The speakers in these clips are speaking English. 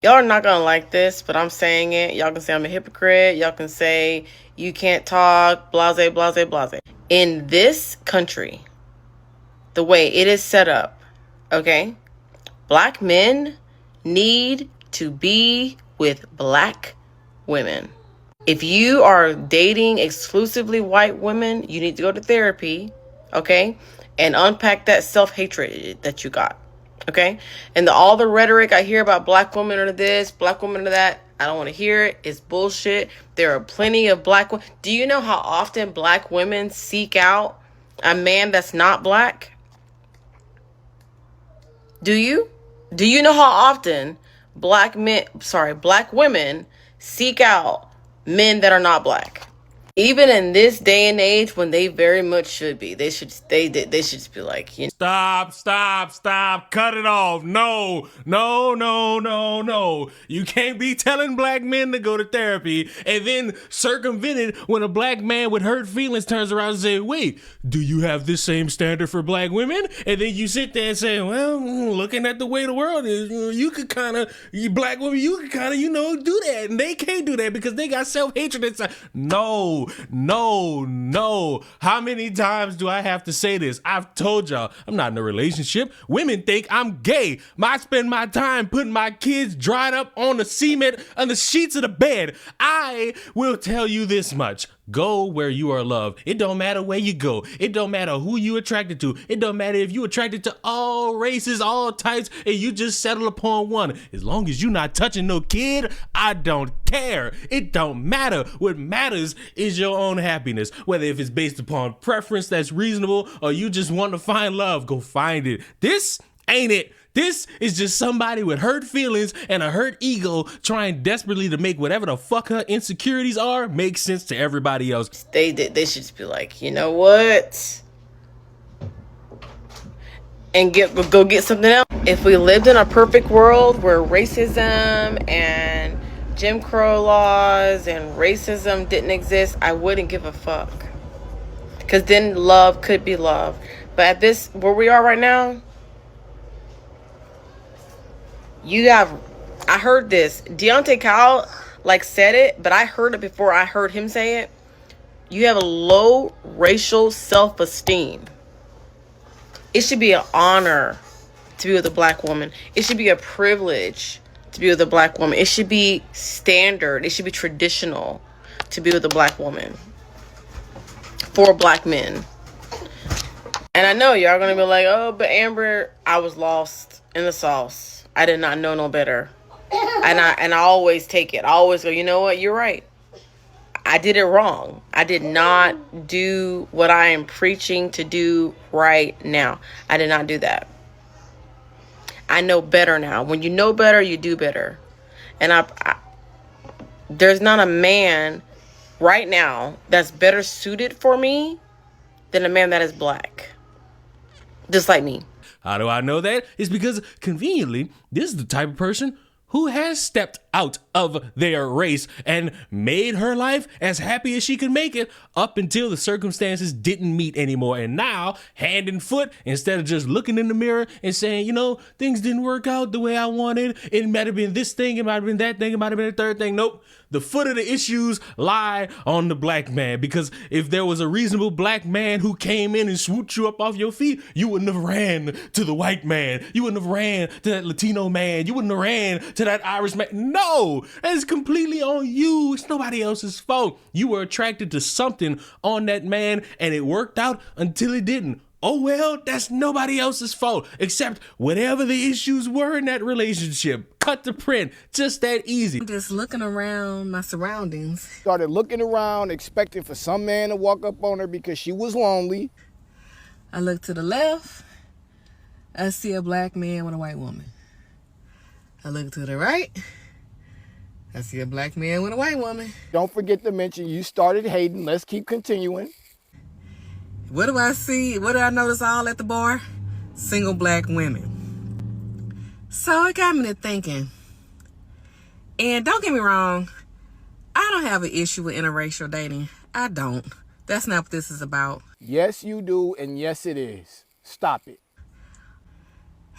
Y'all are not gonna like this, but I'm saying it. Y'all can say I'm a hypocrite. Y'all can say you can't talk, blase, blase, blase. In this country, the way it is set up, okay, black men need to be with black women. If you are dating exclusively white women, you need to go to therapy, okay, and unpack that self-hatred that you got. Okay? And all the rhetoric I hear about black women are this, black women are that, I don't want to hear it. It's bullshit. There are plenty of black women. Do you know how often black women seek out a man that's not black? Do you? Do you know how often black women seek out men that are not black? Even in this day and age when they very much should be. They should just be like, Stop, cut it off. No. You can't be telling black men to go to therapy and then circumvent it when a black man with hurt feelings turns around and say, wait, do you have this same standard for black women? And then you sit there and say, well, looking at the way the world is, you could black women, you could do that. And they can't do that because they got self-hatred inside. No. How many times do I have to say this? I've told y'all, I'm not in a relationship. Women think I'm gay. I spend my time putting my kids dried up on the cement on the sheets of the bed. I will tell you this much. Go where you are loved. It don't matter where you go. It don't matter who you attracted to. It don't matter if you attracted to all races, all types, and you just settle upon one. As long as you not touching no kid, I don't care. It don't matter. What matters is your own happiness. Whether if it's based upon preference that's reasonable or you just want to find love, go find it. This ain't it. This is just somebody with hurt feelings and a hurt ego trying desperately to make whatever the fuck her insecurities are make sense to everybody else. They should just be like, you know what? And go get something else. If we lived in a perfect world where racism and Jim Crow laws and racism didn't exist, I wouldn't give a fuck. Because then love could be love. But at this, where we are right now, I heard this. Deontay Kyle said it, but I heard it before I heard him say it. You have a low racial self-esteem. It should be an honor to be with a black woman. It should be a privilege to be with a black woman. It should be standard. It should be traditional to be with a black woman. For black men. And I know y'all gonna be like, oh, but Amber, I was lost in the sauce. I did not know no better. And I always take it. I always go, you know what? You're right. I did it wrong. I did not do what I am preaching to do right now. I did not do that. I know better now. When you know better, you do better. And there's not a man right now that's better suited for me than a man that is black. Just like me. How do I know that? It's because conveniently, this is the type of person who has stepped out of their race and made her life as happy as she could make it up until the circumstances didn't meet anymore. And now, hand and foot, instead of just looking in the mirror and saying, things didn't work out the way I wanted. It might have been this thing, it might have been that thing, it might have been a third thing. Nope. The foot of the issues lie on the black man, because if there was a reasonable black man who came in and swooped you up off your feet, you wouldn't have ran to the white man. You wouldn't have ran to that Latino man. You wouldn't have ran to that Irish man. No, that's completely on you. It's nobody else's fault. You were attracted to something on that man and it worked out until it didn't. Oh, well, that's nobody else's fault except whatever the issues were in that relationship. Cut the print. Just that easy. I'm just looking around my surroundings. Started looking around, expecting for some man to walk up on her because she was lonely. I look to the left. I see a black man with a white woman. I look to the right. I see a black man with a white woman. Don't forget to mention you started hating. Let's keep continuing. What do I see? What do I notice all at the bar? Single black women. So it got me to thinking. And don't get me wrong, I don't have an issue with interracial dating. I don't. That's not what this is about. Yes, you do, and yes, it is. Stop it.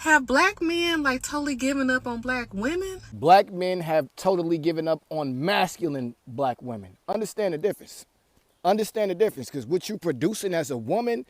Have black men like totally given up on black women? Black men have totally given up on masculine black women. Understand the difference. Understand the difference, because what you producing as a woman.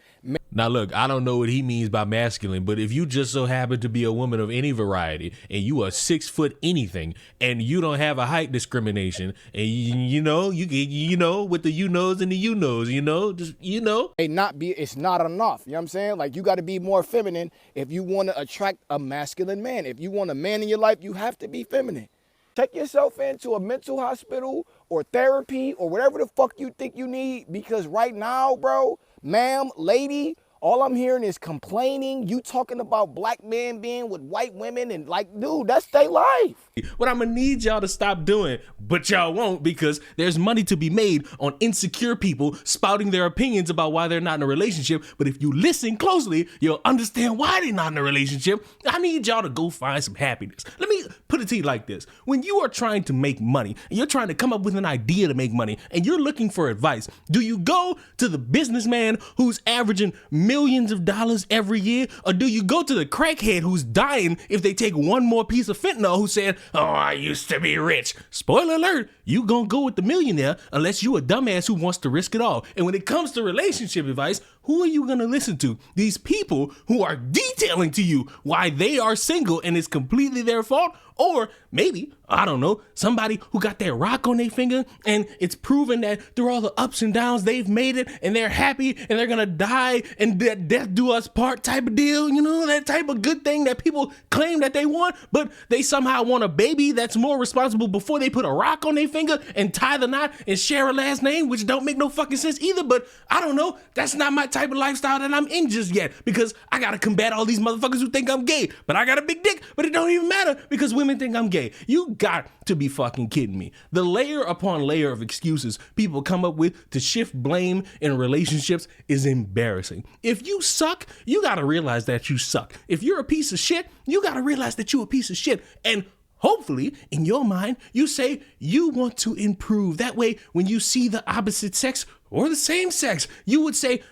Now, look, I don't know what he means by masculine, but if you just so happen to be a woman of any variety and you are 6 foot anything and you don't have a height discrimination and you know, you get, you know, with the you knows and the you knows, you know, just, you know. It's not enough. You know what I'm saying? Like, you got to be more feminine if you want to attract a masculine man. If you want a man in your life, you have to be feminine. Check yourself into a mental hospital or therapy or whatever the fuck you think you need, because right now, bro, ma'am, lady, all I'm hearing is complaining. You talking about black men being with white women and like, dude, that's their life. What I'm gonna need y'all to stop doing, but y'all won't, because there's money to be made on insecure people spouting their opinions about why they're not in a relationship. But if you listen closely, you'll understand why they're not in a relationship. I need y'all to go find some happiness. Let me put it to you like this. When you are trying to make money and you're trying to come up with an idea to make money and you're looking for advice, do you go to the businessman who's averaging millions of dollars every year? Or do you go to the crackhead who's dying if they take one more piece of fentanyl, who said, oh, I used to be rich? Spoiler alert, you gonna go with the millionaire unless you a dumbass who wants to risk it all. And when it comes to relationship advice, who are you gonna listen to? These people who are detailing to you why they are single and it's completely their fault? Or maybe, I don't know, somebody who got their rock on their finger and it's proven that through all the ups and downs they've made it and they're happy and they're gonna die and death do us part type of deal, you know, that type of good thing that people claim that they want, but they somehow want a baby that's more responsible before they put a rock on their finger and tie the knot and share a last name, which don't make no fucking sense either. But I don't know, that's not my type of lifestyle that I'm in just yet, because I gotta combat all these motherfuckers who think I'm gay, but I got a big dick, but it don't even matter because women think I'm gay. You got to be fucking kidding me. The layer upon layer of excuses people come up with to shift blame in relationships is embarrassing. If you suck, you gotta realize that you suck. If you're a piece of shit, you gotta realize that you're a piece of shit. And hopefully, in your mind, you say you want to improve. That way, when you see the opposite sex or the same sex, you would say,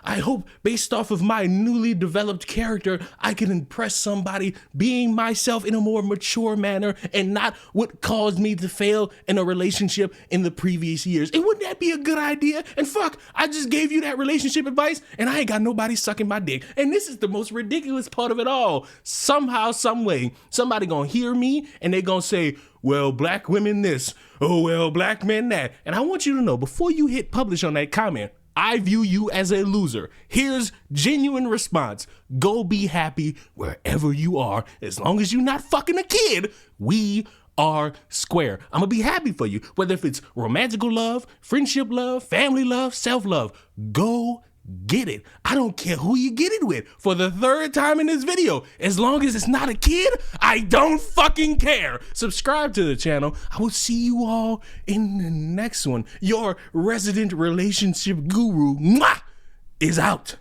I hope based off of my newly developed character, I can impress somebody being myself in a more mature manner and not what caused me to fail in a relationship in the previous years. And wouldn't that be a good idea? And fuck, I just gave you that relationship advice and I ain't got nobody sucking my dick. And this is the most ridiculous part of it all. Somehow, some way, somebody gonna hear me and they gonna say, well, black women this, oh, well, black men that. And I want you to know, before you hit publish on that comment, I view you as a loser. Here's genuine response. Go be happy wherever you are. As long as you're not fucking a kid, we are square. I'm gonna be happy for you, whether if it's romantical love, friendship love, family love, self-love. Go get it. I don't care who you get it with. For the third time in this video, as long as it's not a kid, I don't fucking care. Subscribe to the channel. I will see you all in the next one. Your resident relationship guru is out.